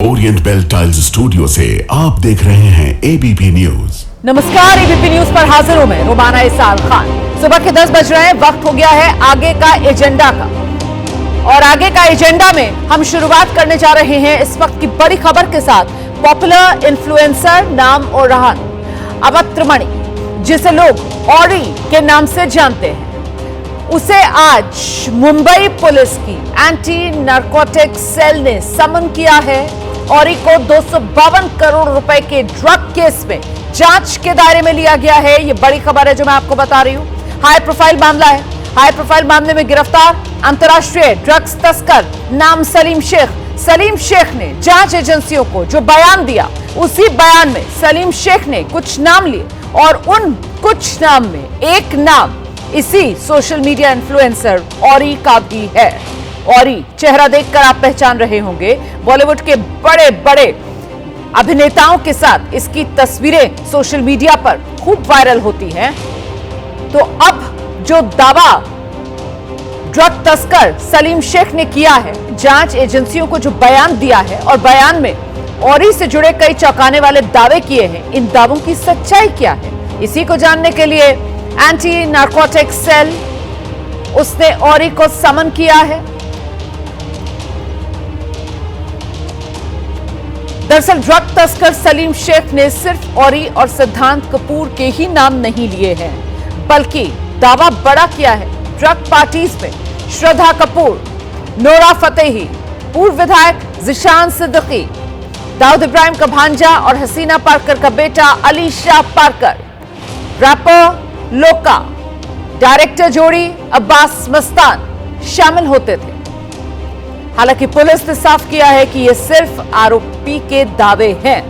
Orient bell tiles studio से आप देख रहे हैं एबीपी न्यूज। नमस्कार, एबीपी न्यूज पर हाजिर हूं मैं रुमाना इसाल खान। सुबह के 10 बज रहे हैं, वक्त हो गया है आगे का एजेंडा का। और आगे का एजेंडा में हम शुरुआत करने जा रहे हैं इस वक्त की बड़ी खबर के साथ। पॉपुलर इन्फ्लुएंसर नाम ओरहान अवत्रमणि, जिसे लोग औरी के नाम से जानते हैं, उसे आज मुंबई पुलिस की एंटी नारकोटिक सेल ने समन किया है। औरी को 252 करोड़ रुपए के ड्रग केस में जांच के दायरे में लिया गया है। यह बड़ी खबर है जो मैं आपको बता रही हूं। हाई प्रोफाइल मामला है। हाई प्रोफाइल मामले में गिरफ्तार अंतर्राष्ट्रीय ड्रग्स तस्कर नाम सलीम शेख। सलीम शेख ने जांच एजेंसियों को जो बयान दिया, उसी बयान में सलीम शेख ने कुछ नाम लिए और उन कुछ नाम में एक नाम इसी सोशल मीडिया इन्फ्लुएंसर औरी का भी है। औरी चेहरा देखकर आप पहचान रहे होंगे, बॉलीवुड के बड़े बड़े अभिनेताओं के साथ इसकी तस्वीरें सोशल मीडिया पर खूब वायरल होती हैं। तो अब जो दावा ड्रग तस्कर सलीम शेख ने किया है, जांच एजेंसियों को जो बयान दिया है और बयान में औरी से जुड़े कई चौंकाने वाले दावे किए हैं, इन दावों की सच्चाई क्या है, इसी को जानने के लिए एंटी नारकोटिक सेल उसने औरी को समन किया है। दरअसल ड्रग तस्कर सलीम शेख ने सिर्फ औरी और सिद्धांत कपूर के ही नाम नहीं लिए हैं, बल्कि दावा बड़ा किया है ड्रग पार्टीज में श्रद्धा कपूर, नोरा फतेही, पूर्व विधायक जिशान सिद्दीकी, दाऊद इब्राहिम का भांजा और हसीना पारकर का बेटा अली शाह पारकर, रैपर लोका, डायरेक्टर जोड़ी अब्बास मस्तान शामिल होते थे। हालांकि पुलिस ने साफ किया है कि ये सिर्फ आरोपी के दावे हैं।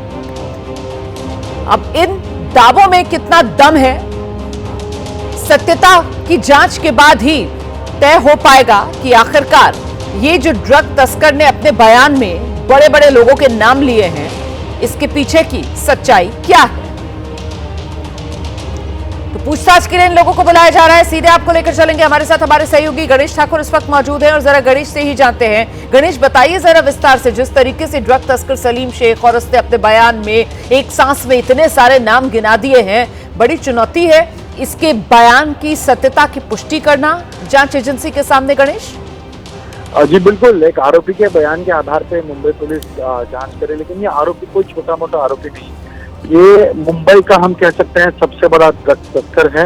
अब इन दावों में कितना दम है, सत्यता की जांच के बाद ही तय हो पाएगा कि आखिरकार ये जो ड्रग तस्कर ने अपने बयान में बड़े बड़े लोगों के नाम लिए हैं, इसके पीछे की सच्चाई क्या है। तो पूछताछ के लिए इन लोगों को बुलाया जा रहा है। सीधे आपको लेकर चलेंगे, हमारे साथ हमारे सहयोगी गणेश ठाकुर इस वक्त मौजूद हैं और जरा गणेश से ही जानते हैं। गणेश, बताइए जरा विस्तार से, जिस तरीके से ड्रग तस्कर सलीम शेख और उसने अपने बयान में एक सांस में इतने सारे नाम गिना दिए हैं, बड़ी चुनौती है इसके बयान की सत्यता की पुष्टि करना जांच एजेंसी के सामने। गणेश जी बिल्कुल, एक आरोपी के बयान के आधार पे मुंबई पुलिस जांच करे, लेकिन ये आरोपी कोई छोटा मोटा आरोपी नहीं, ये मुंबई का हम कह सकते हैं सबसे बड़ा ड्रग तस्कर है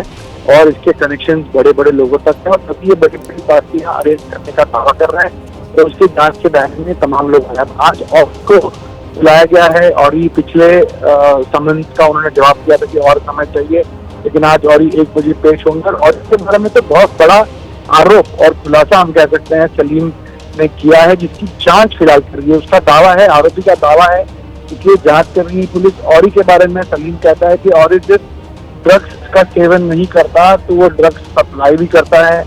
और इसके कनेक्शन बड़े बड़े लोगों तक है और तभी ये बड़ी बड़ी पार्टियां अरेंज करने का दावा कर रहे हैं। तो उसकी जांच के दायरे में तमाम लोग आए। आज को बुलाया गया है और ये पिछले समन का उन्होंने जवाब दिया था कि और समय चाहिए, लेकिन आज और 1 बजे पेश होंगे। और इसके बारे में तो बहुत बड़ा आरोप और खुलासा हम कह सकते हैं सलीम ने किया है, जिसकी जांच फिलहाल कर रही है। उसका दावा है, आरोपी का दावा है, इसलिए जांच कर रही है पुलिस। औरी के बारे में सलीम कहता है कि औरी सिर्फ ड्रग्स का सेवन नहीं करता, तो वो ड्रग्स सप्लाई भी करता है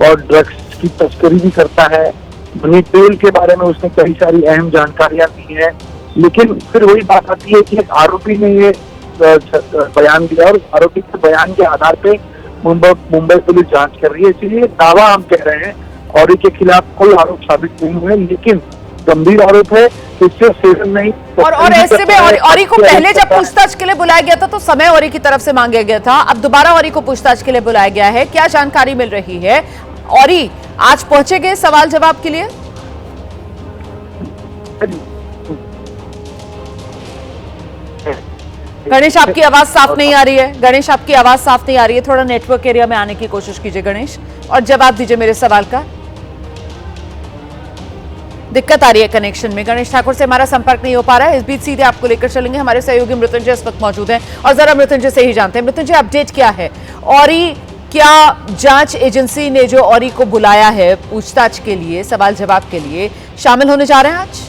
और ड्रग्स की तस्करी भी करता है। मनी ट्रेल के बारे में उसने कई सारी अहम जानकारियां दी हैं, लेकिन फिर वही बात आती है कि आरोपी ने ये बयान दिया और आरोपी के बयान के आधार पे मुंबई पुलिस जांच कर रही है। इसलिए दावा हम कह रहे हैं औरी के खिलाफ कोई आरोप साबित नहीं हुए, लेकिन गंभीर आरोप है, इससे सेवन नहीं। और ऐसे में औरी को पहले जब पूछताछ के लिए बुलाया गया था तो समय औरी की तरफ से मांगा गया था, अब दोबारा औरी को पूछताछ के लिए बुलाया गया है। क्या जानकारी मिल रही है? औरी आज पहुंचे गए सवाल जवाब के लिए? गणेश, आपकी आवाज साफ नहीं आ रही है। गणेश, आपकी आवाज साफ नहीं आ रही है, थोड़ा नेटवर्क एरिया में आने की कोशिश कीजिए गणेश, और जवाब दीजिए मेरे सवाल का। दिक्कत आ रही है कनेक्शन में, गणेश ठाकुर से हमारा संपर्क नहीं हो पा रहा है। इस बीच सीधे आपको लेकर चलेंगे, हमारे सहयोगी मृत्युंजय इस वक्त मौजूद हैं और जरा मृत्युंजय से ही जानते हैं। मृत्युंजय, अपडेट क्या है? औरी क्या जांच एजेंसी ने जो औरी को बुलाया है पूछताछ के लिए, सवाल जवाब के लिए, शामिल होने जा रहे हैं आज?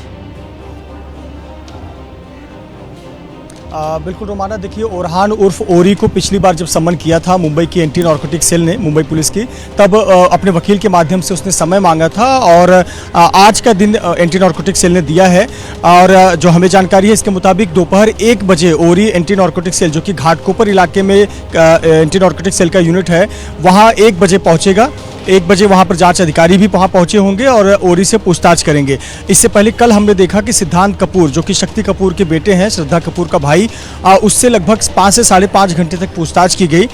बिल्कुल रोमाना, देखिए ओरहान उर्फ औरी को पिछली बार जब समन किया था मुंबई की एंटी नारकोटिक सेल ने, मुंबई पुलिस की, तब अपने वकील के माध्यम से उसने समय मांगा था और आज का दिन एंटी नारकोटिक सेल ने दिया है। और जो हमें जानकारी है इसके मुताबिक दोपहर 1 बजे औरी एंटी नारकोटिक सेल, जो कि घाटकोपर इलाके में एंटी नारकोटिक सेल का यूनिट है, वहाँ 1 बजे पहुँचेगा। 1 बजे वहां पर जांच अधिकारी भी वहां पहुंचे होंगे और ओरी से पूछताछ करेंगे। इससे पहले कल हमने देखा कि सिद्धांत कपूर, जो कि शक्ति कपूर के बेटे हैं, श्रद्धा कपूर का भाई, उससे लगभग 5 से 5.5 घंटे तक पूछताछ की गई।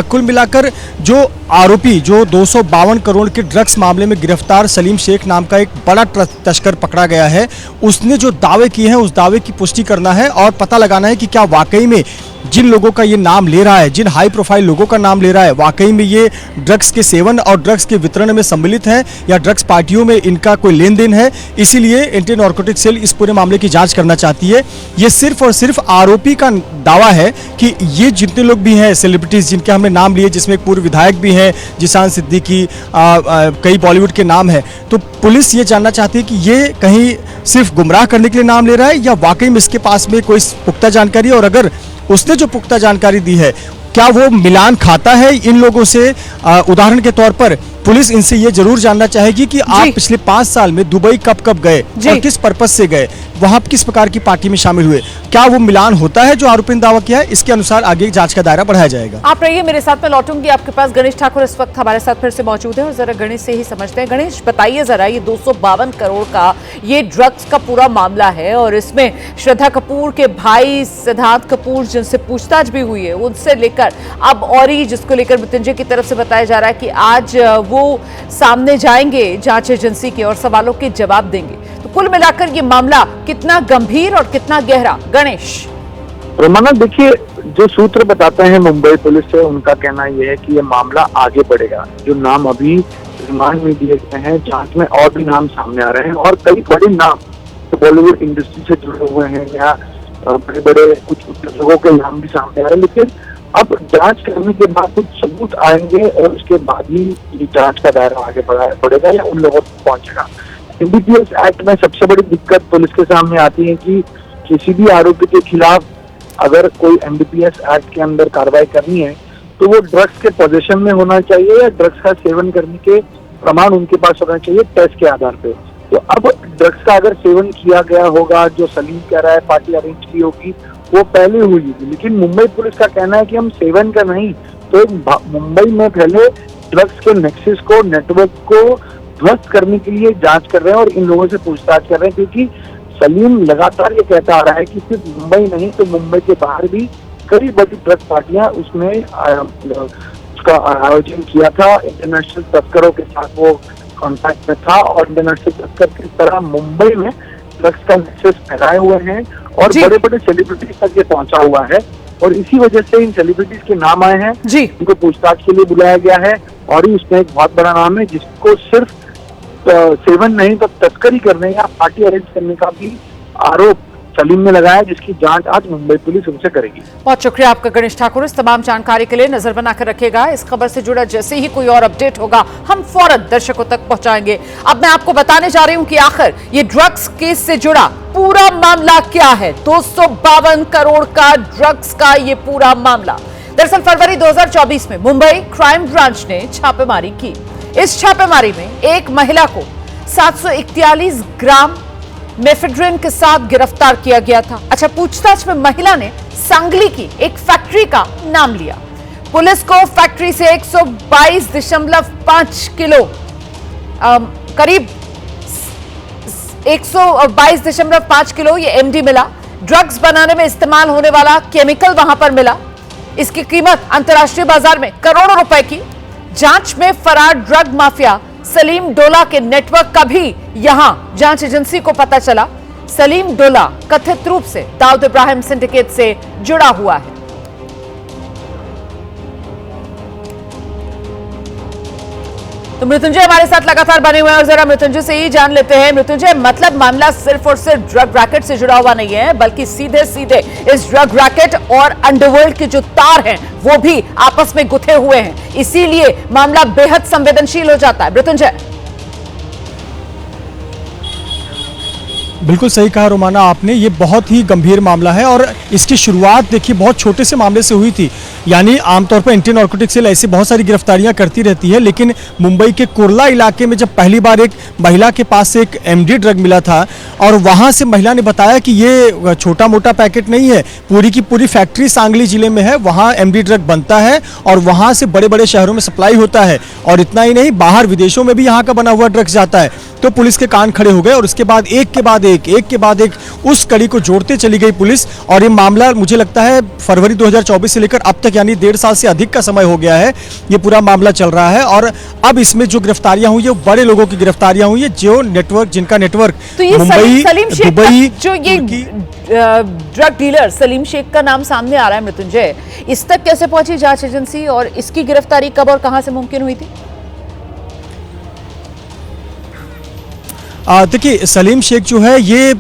कुल मिलाकर जो आरोपी, जो 252 करोड़ के ड्रग्स मामले में गिरफ्तार सलीम शेख नाम का एक बड़ा तस्कर पकड़ा गया है, उसने जो दावे किए हैं उस दावे की पुष्टि करना है और पता लगाना है कि क्या वाकई में जिन लोगों का ये नाम ले रहा है, जिन हाई प्रोफाइल लोगों का नाम ले रहा है, वाकई में ये ड्रग्स के सेवन और ड्रग्स के वितरण में सम्मिलित है या ड्रग्स पार्टियों में इनका कोई लेन देन है। इसीलिए एंटी नारकोटिक सेल इस पूरे मामले की जांच करना चाहती है। ये सिर्फ और सिर्फ आरोपी का दावा है कि ये जितने लोग भी हैं सेलिब्रिटीज जिनके हमने नाम लिए, जिसमें एक पूर्व विधायक भी हैं जिशान सिद्दीकी, कई बॉलीवुड के नाम हैं, तो पुलिस ये जानना चाहती है कि ये कहीं सिर्फ गुमराह करने के लिए नाम ले रहा है या वाकई में इसके पास में कोई पुख्ता जानकारी, और अगर उसने जो पुख्ता जानकारी दी है क्या वो मिलान खाता है इन लोगों से। उदाहरण के तौर पर पुलिस इनसे ये जरूर जानना चाहेगी कि आप पिछले 5 साल में दुबई कब कब गए और किस पर्पस से गए, वहां किस प्रकार की पार्टी में शामिल हुए, क्या वो मिलान होता है जो आरोपी ने दावा किया है। इसके अनुसार आगे जांच का दायरा बढ़ाया जाएगा। आप रहिए मेरे साथ, में लौटूंगी आपके पास। गणेश ठाकुर इस वक्त हमारे साथ फिर से मौजूद है और जरा गणेश से ही समझते हैं। गणेश, बताइए जरा, ये 252 करोड़ का ये ड्रग्स का पूरा मामला है और इसमें श्रद्धा कपूर के भाई सिद्धांत कपूर जिनसे पूछताछ भी हुई है, उनसे लेकर अब औरी, जिसको लेकर मृत्युंजय की तरफ से बताया जा रहा है कि आज वो सामने जाएंगे जांच एजेंसी के और सवालों के जवाब देंगे। तो कुल मिलाकर ये मामला कितना गंभीर और कितना गहरा? गणेश। रोमाना, देखिए, जो सूत्र बताते हैं मुंबई पुलिस से, उनका कहना यह है कि ये मामला आगे बढ़ेगा। जो नाम अभी रिमांड में दिए गए हैं, जांच में और भी नाम सामने आ रहे हैं और कई बड़े नाम तो बॉलीवुड इंडस्ट्री से जुड़े हुए हैं या बड़े बड़े कुछ लोगों के नाम भी सामने आ रहे हैं। लेकिन अब जांच करने के बाद कुछ सबूत आएंगे और उसके बाद ही ये जांच का दायरा आगे बढ़ेगा या उन लोगों तक पहुंचेगा। एनडीपीएस एक्ट में सबसे बड़ी दिक्कत पुलिस के सामने आती है कि किसी भी आरोपी के खिलाफ अगर कोई एनडीपीएस एक्ट के अंदर कार्रवाई करनी है तो वो ड्रग्स के पोजीशन में होना चाहिए या ड्रग्स का सेवन करने के प्रमाण उनके पास होना चाहिए टेस्ट के आधार पे। तो अब ड्रग्स का अगर सेवन किया गया होगा, जो सलीम कह रहा है पार्टी अरेंज की होगी, वो पहले हुई थी। लेकिन मुंबई पुलिस का कहना है कि हम सेवन का नहीं, तो मुंबई में पहले ड्रग्स के नेक्सस को, नेटवर्क को ध्वस्त करने के लिए जांच कर रहे हैं और इन लोगों से पूछताछ कर रहे हैं, क्योंकि सलीम लगातार ये कहता आ रहा है कि सिर्फ मुंबई नहीं तो मुंबई के बाहर भी कई बड़ी ड्रग्स पार्टियां उसमें उसका आयोजन किया था। इंटरनेशनल तस्करों के साथ वो कॉन्टैक्ट में था और इंटरनेशनल तस्कर की तरह मुंबई में ड्रग्स का नेक्सस फैलाए हुए हैं और बड़े बड़े सेलिब्रिटीज तक ये पहुंचा हुआ है और इसी वजह से इन सेलिब्रिटीज के नाम आए हैं, इनको पूछताछ के लिए बुलाया गया है। और उसमें एक बहुत बड़ा नाम है जिसको सिर्फ सेवन नहीं तो तस्करी करने या पार्टी अरेंज करने का भी आरोप सलीम ने लगाया, जिसकी जांच आज मुंबई पुलिस उनसे करेगी। बहुत शुक्रिया आपका गणेश ठाकुर, इस तमाम जानकारी के लिए। नजर बनाकर रखेगा, इस खबर से जुड़ा जैसे ही कोई और अपडेट होगा हम फौरन दर्शकों तक पहुंचाएंगे। अब मैं आपको बताने जा रही हूं कि आखिर ये ड्रग्स केस से जुड़ा पूरा मामला क्या है। 252 करोड़ का ड्रग्स का ये पूरा मामला, दरअसल फरवरी 2024 में मुंबई क्राइम ब्रांच ने छापेमारी की। इस छापेमारी में एक महिला को 741 ग्राम मेफेड्रिन के साथ गिरफ्तार किया गया था। अच्छा, पूछताछ में महिला ने सांगली की एक फैक्ट्री का नाम लिया। पुलिस को फैक्ट्री से 122.5 किलो करीब 122.5 किलो ये एमडी मिला। ड्रग्स बनाने में इस्तेमाल होने वाला केमिकल वहां पर मिला। इसकी कीमत अंतर्राष्ट्रीय बाजार में करोड़ों रुपए की। जांच में फरार ड्रग माफिया सलीम डोला के नेटवर्क का भी यहां जांच एजेंसी को पता चला। सलीम डोला कथित रूप से दाऊद इब्राहिम सिंडिकेट से जुड़ा हुआ है। तो मृत्युंजय हमारे साथ लगातार बने हुए हैं और जरा मृत्युंजय से ही जान लेते हैं। मृत्युंजय, मतलब मामला सिर्फ और सिर्फ ड्रग रैकेट से जुड़ा हुआ नहीं है, बल्कि सीधे सीधे इस ड्रग रैकेट और अंडरवर्ल्ड के जो तार हैं वो भी आपस में गुथे हुए हैं, इसीलिए मामला बेहद संवेदनशील हो जाता है। मृत्युंजय। बिल्कुल सही कहा रोमाना आपने, ये बहुत ही गंभीर मामला है और इसकी शुरुआत देखिए बहुत छोटे से मामले से हुई थी। यानी आमतौर पर एंटी नारकोटिक सेल ऐसी बहुत सारी गिरफ्तारियां करती रहती है, लेकिन मुंबई के कुर्ला इलाके में जब पहली बार एक महिला के पास से एक एमडी ड्रग मिला था और वहां से महिला ने बताया कि ये छोटा मोटा पैकेट नहीं है, पूरी की पूरी फैक्ट्री सांगली जिले में है, वहाँ एमडी ड्रग बनता है और वहाँ से बड़े बड़े शहरों में सप्लाई होता है। और इतना ही नहीं, बाहर विदेशों में भी यहाँ का बना हुआ ड्रग्स जाता है। तो पुलिस के कान खड़े हो गए और उसके बाद एक के बाद एक उस कड़ी को जोड़ते चली गई पुलिस। और ये मामला मुझे लगता है फरवरी 2024 से लेकर अब तक यानी 1.5 साल से अधिक का समय हो गया है, ये पूरा मामला चल रहा है। और अब इसमें जो गिरफ्तारियां हुई है वो बड़े लोगों की गिरफ्तारियां हुई है, जो नेटवर्क जिनका नेटवर्क तो ये मुंबई, दुबई, जो ये ड्रग डीलर सलीम शेख का नाम सामने आ रहा है मृत्युंजय, इस तक कैसे पहुंची जांच एजेंसी और इसकी गिरफ्तारी कब और कहां से मुमकिन हुई थी? देखिए सलीम शेख जो है ये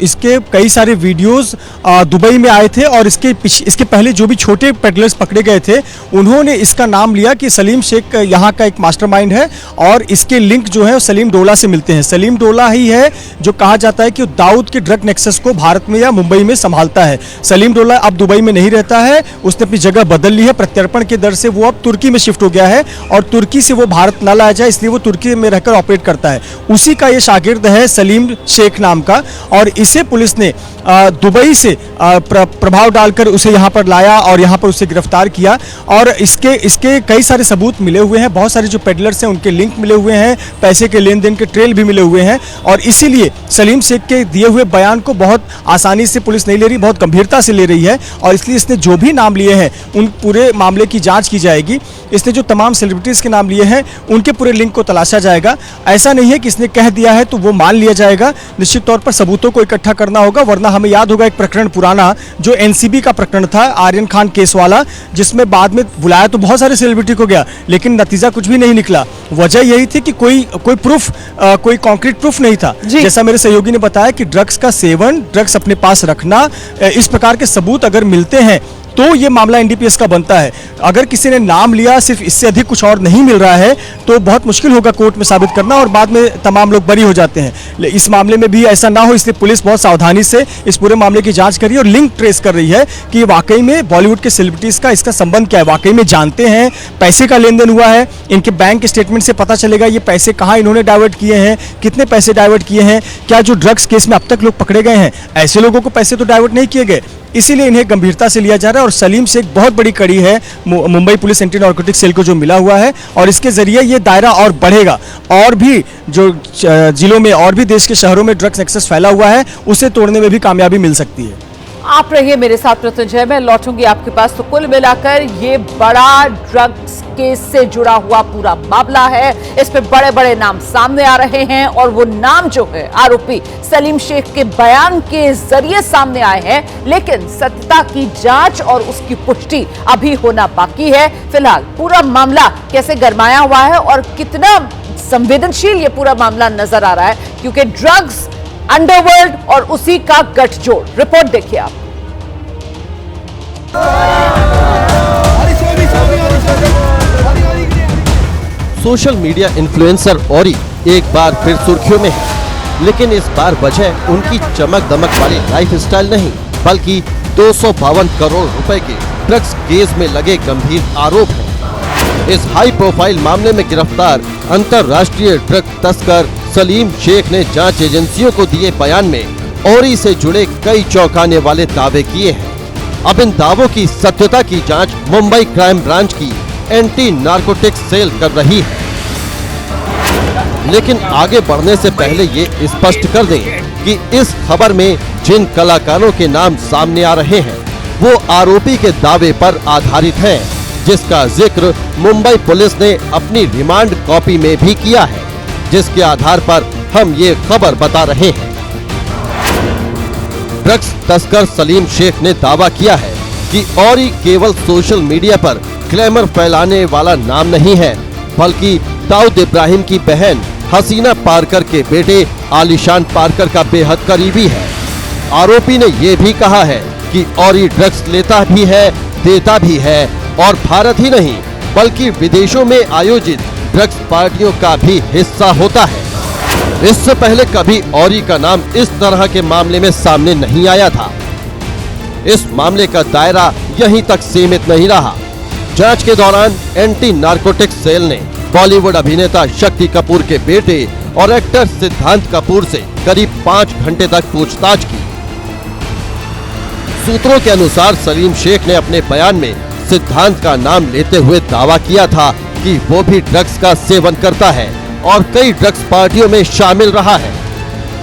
इसके कई सारे वीडियोस दुबई में आए थे और इसके पहले जो भी छोटे पेडलर्स पकड़े गए थे उन्होंने इसका नाम लिया कि सलीम शेख यहाँ का एक मास्टरमाइंड है और इसके लिंक जो है सलीम डोला से मिलते हैं। सलीम डोला ही है जो कहा जाता है कि दाऊद के ड्रग नेक्सस को भारत में या मुंबई में संभालता है। सलीम डोला अब दुबई में नहीं रहता है, उसने अपनी जगह बदल ली है। प्रत्यर्पण के दर से वो अब तुर्की में शिफ्ट हो गया है और तुर्की से वो भारत न लाया जाए इसलिए वो तुर्की में रहकर ऑपरेट करता है। उसी का ये गिरद है सलीम शेख नाम का और इसे पुलिस ने दुबई से प्रभाव डालकर उसे यहाँ पर लाया और यहाँ पर उसे गिरफ्तार किया। और इसके कई सारे सबूत मिले हुए हैं, बहुत सारे जो पेडलर्स हैं उनके लिंक मिले हुए हैं, पैसे के लेन देन के ट्रेल भी मिले हुए हैं। और इसीलिए सलीम शेख के दिए हुए बयान को बहुत आसानी से पुलिस नहीं ले रही, बहुत गंभीरता से ले रही है और इसलिए इसने जो भी नाम लिए हैं उन पूरे मामले की जाँच की जाएगी। इसने जो तमाम सेलिब्रिटीज़ के नाम लिए हैं उनके पूरे लिंक को तलाशा जाएगा। ऐसा नहीं है कि इसने कह दिया है तो वो मान लिया जाएगा, निश्चित तौर पर सबूतों को इकट्ठा करना होगा। वरना हमें याद होगा एक प्रकरण पुराना जो एनसीबी का प्रकरण था, आर्यन खान केस वाला, जिसमें बाद में बुलाया तो बहुत सारे सेलिब्रिटी को गया लेकिन नतीजा कुछ भी नहीं निकला। वजह यही थी कि कोई प्रूफ, कोई कॉन्क्रीट प्रूफ नहीं था। जैसा मेरे सहयोगी ने बताया कि ड्रग्स का सेवन, ड्रग्स अपने पास रखना, इस प्रकार के सबूत अगर मिलते हैं तो ये मामला एनडीपीएस का बनता है। अगर किसी ने नाम लिया, सिर्फ इससे अधिक कुछ और नहीं मिल रहा है तो बहुत मुश्किल होगा कोर्ट में साबित करना और बाद में तमाम लोग बरी हो जाते हैं। इस मामले में भी ऐसा ना हो इसलिए पुलिस बहुत सावधानी से इस पूरे मामले की जांच कर रही है और लिंक ट्रेस कर रही है कि वाकई में बॉलीवुड के सेलिब्रिटीज का इसका संबंध क्या है, वाकई में जानते हैं, पैसे का लेन देन हुआ है, इनके बैंक स्टेटमेंट से पता चलेगा ये पैसे कहाँ इन्होंने डाइवर्ट किए हैं, कितने पैसे डाइवर्ट किए हैं, क्या जो ड्रग्स केस में अब तक लोग पकड़े गए हैं ऐसे लोगों को पैसे तो डाइवर्ट नहीं किए गए। इसीलिए इन्हें गंभीरता से लिया जा रहा है और सलीम शेख बहुत बड़ी कड़ी है Mumbai police anti narcotic cell को जो मिला हुआ है और इसके जरिए ये दायरा और बढ़ेगा और भी जो जिलों में और भी देश के शहरों में ड्रग्स नेक्सस फैला हुआ है उसे तोड़ने में भी कामयाबी मिल सकती है। आप रहिए मेरे साथ मृत्युंजय, मैं लौटूंगी आपके पास। तो कुल मिलाकर ये बड़ा ड्रग्स केस से जुड़ा हुआ पूरा मामला है, इसमें बड़े बड़े नाम सामने आ रहे हैं और वो नाम जो है आरोपी सलीम शेख के बयान के जरिए सामने आए हैं, लेकिन सत्यता की जांच और उसकी पुष्टि अभी होना बाकी है। फिलहाल पूरा मामला कैसे गरमाया हुआ है और कितना संवेदनशील ये पूरा मामला नजर आ रहा है, क्योंकि ड्रग्स, अंडरवर्ल्ड और उसी का गठजोड़। रिपोर्ट देखिए आप। सोशल मीडिया इन्फ्लुएंसर औरी एक बार फिर सुर्खियों में है, लेकिन इस बार वजह उनकी चमक दमक वाली लाइफस्टाइल नहीं बल्कि 252 करोड़ रुपए के ड्रग्स केस में लगे गंभीर आरोप है। इस हाई प्रोफाइल मामले में गिरफ्तार अंतर्राष्ट्रीय ड्रग तस्कर सलीम शेख ने जांच एजेंसियों को दिए बयान में औरी से जुड़े कई चौंकाने वाले दावे किए हैं। अब इन दावों की सत्यता की जांच मुंबई क्राइम ब्रांच की एंटी नारकोटिक्स सेल कर रही है। लेकिन आगे बढ़ने से पहले ये स्पष्ट कर दें कि इस खबर में जिन कलाकारों के नाम सामने आ रहे हैं वो आरोपी के दावे पर आधारित हैं, जिसका जिक्र मुंबई पुलिस ने अपनी रिमांड कॉपी में भी किया है, जिसके आधार पर हम ये खबर बता रहे हैं। ड्रग्स तस्कर सलीम शेख ने दावा किया है कि औरी केवल सोशल मीडिया पर ग्लैमर फैलाने वाला नाम नहीं है, बल्कि दाऊद इब्राहिम की बहन हसीना पारकर के बेटे आलिशान पारकर का बेहद करीबी है। आरोपी ने ये भी कहा है कि औरी ड्रग्स लेता भी है, देता भी है और भारत ही नहीं बल्कि विदेशों में आयोजित ड्रग्स पार्टियों का भी हिस्सा होता है। इससे पहले कभी औरी का नाम इस तरह के मामले में सामने नहीं आया था। इस मामले का दायरा यहीं तक सीमित नहीं रहा। जांच के दौरान एंटी नारकोटिक्स सेल ने बॉलीवुड अभिनेता शक्ति कपूर के बेटे और एक्टर सिद्धांत कपूर से करीब 5 घंटे तक पूछताछ की। सूत्रों के अनुसार सलीम शेख ने अपने बयान में सिद्धांत का नाम लेते हुए दावा किया था कि वो भी ड्रग्स का सेवन करता है और कई ड्रग्स पार्टियों में शामिल रहा है।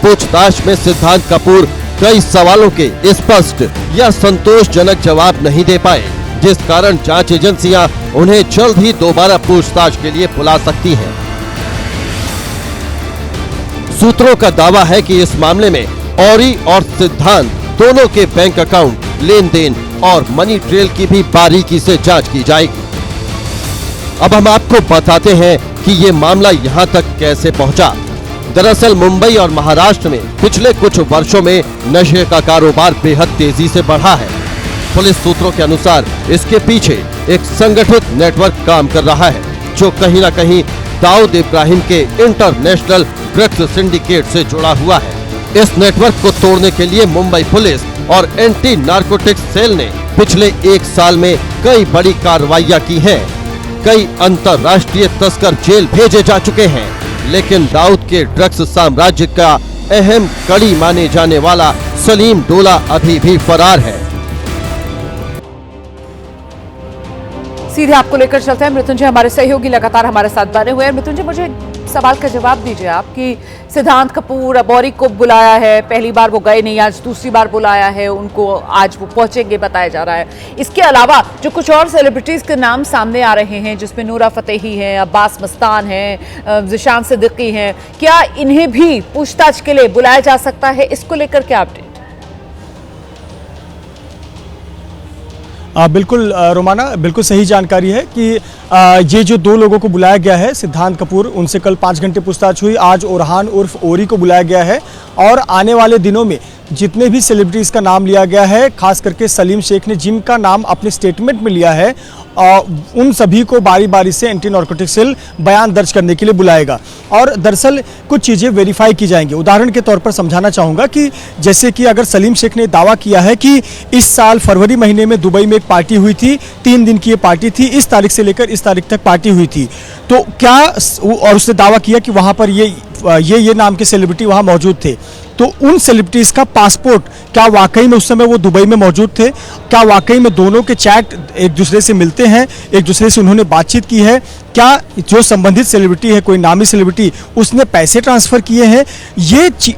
पूछताछ में सिद्धांत कपूर कई सवालों के स्पष्ट या संतोषजनक जवाब नहीं दे पाए, जिस कारण जांच एजेंसियां उन्हें जल्द ही दोबारा पूछताछ के लिए बुला सकती हैं। सूत्रों का दावा है कि इस मामले में औरी और सिद्धांत दोनों के बैंक अकाउंट, लेन देन और मनी ट्रेल की भी बारीकी से जांच की जाएगी। अब हम आपको बताते हैं कि ये मामला यहाँ तक कैसे पहुँचा। दरअसल मुंबई और महाराष्ट्र में पिछले कुछ वर्षों में नशे का कारोबार बेहद तेजी से बढ़ा है। पुलिस सूत्रों के अनुसार इसके पीछे एक संगठित नेटवर्क काम कर रहा है, जो कहीं न कहीं दाऊद इब्राहिम के इंटरनेशनल ड्रग्स सिंडिकेट से जुड़ा हुआ है। इस नेटवर्क को तोड़ने के लिए मुंबई पुलिस और एंटी नारकोटिक्स सेल ने पिछले 1 साल में कई बड़ी कार्रवाइयां की हैं। कई अंतर्राष्ट्रीय तस्कर जेल भेजे जा चुके हैं, लेकिन दाऊद के ड्रग्स साम्राज्य का अहम कड़ी माने जाने वाला सलीम डोला अभी भी फरार है। सीधे आपको लेकर चलते हैं। मृत्युंजय हमारे सहयोगी लगातार हमारे साथ बने हुए हैं। मृत्युंजय, मुझे सवाल का जवाब दीजिए आप कि सिद्धांत कपूर अब औरी को बुलाया है, पहली बार वो गए नहीं, आज दूसरी बार बुलाया है उनको, आज वो पहुंचेंगे बताया जा रहा है। इसके अलावा जो कुछ और सेलिब्रिटीज के नाम सामने आ रहे हैं, जिसमें नूरा फतेही हैं, अब्बास मस्तान हैं, जिशान सिद्दीकी हैं, क्या इन्हें भी पूछताछ के लिए बुलाया जा सकता है? इसको लेकर क्या अपडेट? बिल्कुल रोमाना, बिल्कुल सही जानकारी है कि ये जो 2 लोगों को बुलाया गया है, सिद्धांत कपूर, उनसे कल 5 घंटे पूछताछ हुई। आज ओरहान उर्फ ओरी को बुलाया गया है और आने वाले दिनों में जितने भी सेलिब्रिटीज़ का नाम लिया गया है, खास करके सलीम शेख ने जिनका नाम अपने स्टेटमेंट में लिया है, उन सभी को बारी बारी से एंटी नारकोटिक्स सेल बयान दर्ज करने के लिए बुलाएगा और दरअसल कुछ चीज़ें वेरीफाई की जाएंगी। उदाहरण के तौर पर समझाना चाहूँगा कि जैसे कि अगर सलीम शेख ने दावा किया है कि इस साल फरवरी महीने में दुबई में एक पार्टी हुई थी, 3 दिन की ये पार्टी थी, इस तारीख से लेकर इस तारीख तक पार्टी हुई थी, तो क्या, और उसने दावा किया कि वहाँ पर ये नाम के सेलिब्रिटी वहाँ मौजूद थे, तो उन सेलिब्रिटीज़ का पासपोर्ट क्या वाकई में उस समय वो दुबई में मौजूद थे? क्या वाकई में दोनों के चैट एक दूसरे से मिलते हैं, एक दूसरे से उन्होंने बातचीत की है? क्या जो संबंधित सेलिब्रिटी है, कोई नामी सेलिब्रिटी, उसने पैसे ट्रांसफ़र किए हैं?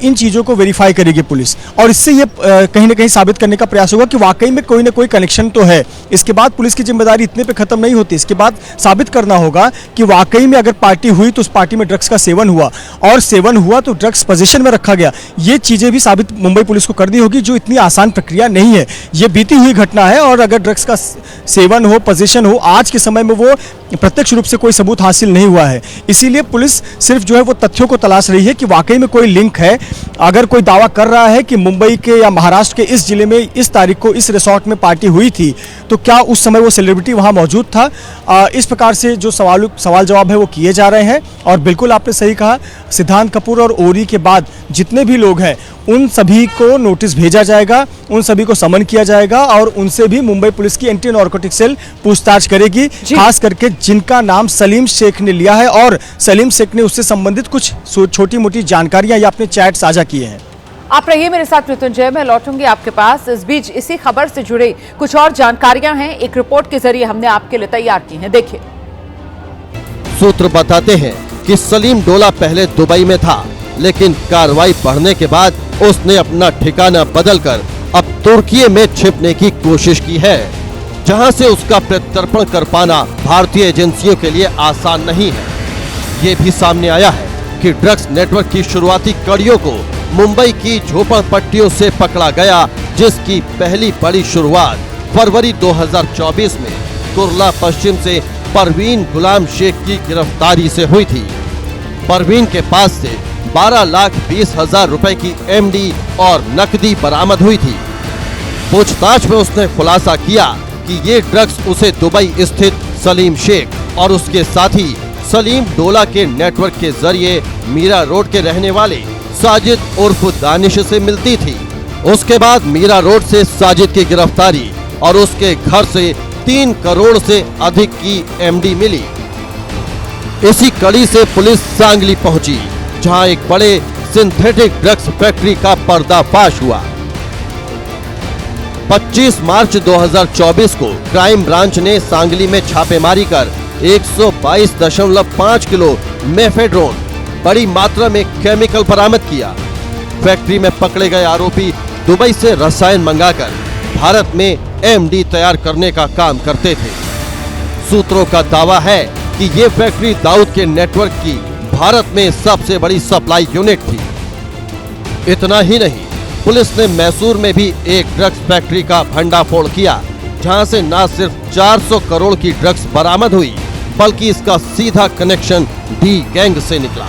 इन चीज़ों को वेरीफाई करेगी पुलिस और इससे ये कहीं ना कहीं साबित करने का प्रयास होगा कि वाकई में कोई ना कोई कनेक्शन तो है। इसके बाद पुलिस की जिम्मेदारी इतने पे ख़त्म नहीं होती, इसके बाद साबित करना होगा कि वाकई में अगर पार्टी हुई तो उस पार्टी में ड्रग्स का सेवन हुआ और सेवन हुआ तो ड्रग्स पोजीशन में रखा गया। ये चीज़ें भी साबित मुंबई पुलिस को करनी होगी, जो इतनी आसान प्रक्रिया नहीं है। ये बीती हुई घटना है और अगर ड्रग्स का सेवन हो, पोजीशन हो, आज के समय में वो प्रत्यक्ष रूप से कोई सबूत हासिल नहीं हुआ है। इसीलिए पुलिस सिर्फ जो है वो तथ्यों को तलाश रही है कि वाकई में कोई लिंक है। अगर कोई दावा कर रहा है कि मुंबई के या महाराष्ट्र के इस जिले में इस तारीख को इस रिसोर्ट में पार्टी हुई थी, तो क्या उस समय वो सेलिब्रिटी वहां मौजूद था? इस प्रकार से जो सवाल जवाब है वो किए जा रहे हैं। और बिल्कुल आपने सही कहा, सिद्धांत कपूर और ओरी के बाद जितने भी लोग हैं उन सभी को नोटिस भेजा जाएगा, उन सभी को समन किया जाएगा और उनसे भी मुंबई पुलिस की एंटी नारकोटिक्स सेल पूछताछ करेगी, खास करके जिनका नाम सलीम शेख ने लिया है और सलीम शेख ने उससे संबंधित कुछ छोटी मोटी जानकारियां या अपने चैट साझा किए हैं। आप रहिए मेरे साथ मृत्युंजय, मैं लौटूंगी आपके पास। इस बीच इसी खबर से जुड़े कुछ और जानकारियां हैं, एक रिपोर्ट के जरिए हमने आपके लिए तैयार की हैं, देखिए। सूत्र बताते हैं कि सलीम डोला पहले दुबई में था, लेकिन कार्रवाई बढ़ने के बाद उसने अपना ठिकाना बदलकर अब तुर्की में छिपने की कोशिश की है, जहां से उसका प्रत्यर्पण कर पाना भारतीय एजेंसियों के लिए आसान नहीं है। ये भी सामने आया है कि ड्रग्स नेटवर्क की शुरुआती कड़ियों को मुंबई की झोपड़पट्टियों से पकड़ा गया, जिसकी पहली बड़ी शुरुआत फरवरी 2024 में कुर्ला पश्चिम से परवीन गुलाम शेख की गिरफ्तारी से हुई थी। परवीन के पास से 12,20,000 रुपए की एमडी और नकदी बरामद हुई थी। पूछताछ में उसने खुलासा किया कि ये ड्रग्स उसे दुबई स्थित सलीम शेख और उसके साथी सलीम डोला के नेटवर्क के जरिए मीरा रोड के रहने वाले साजिद उर्फ दानिश से मिलती थी। उसके बाद मीरा रोड से साजिद की गिरफ्तारी और उसके घर से 3 करोड़ से अधिक की एमडी मिली। इसी कड़ी से पुलिस सांगली पहुंची, जहां एक बड़े सिंथेटिक ड्रग्स फैक्ट्री का पर्दाफाश हुआ। 25 मार्च 2024 को क्राइम ब्रांच ने सांगली में छापेमारी कर 122.5 किलो मेफेड्रोन बड़ी मात्रा में केमिकल बरामद किया। फैक्ट्री में पकड़े गए आरोपी दुबई से रसायन मंगाकर भारत में एमडी तैयार करने का काम करते थे। सूत्रों का दावा है कि ये फैक्ट्री दाऊद के नेटवर्क की भारत में सबसे बड़ी सप्लाई यूनिट थी। इतना ही नहीं, पुलिस ने मैसूर में भी एक ड्रग्स फैक्ट्री का भंडाफोड़ किया, जहां से न सिर्फ 400 करोड़ की ड्रग्स बरामद हुई, बल्कि इसका सीधा कनेक्शन डी गैंग से निकला।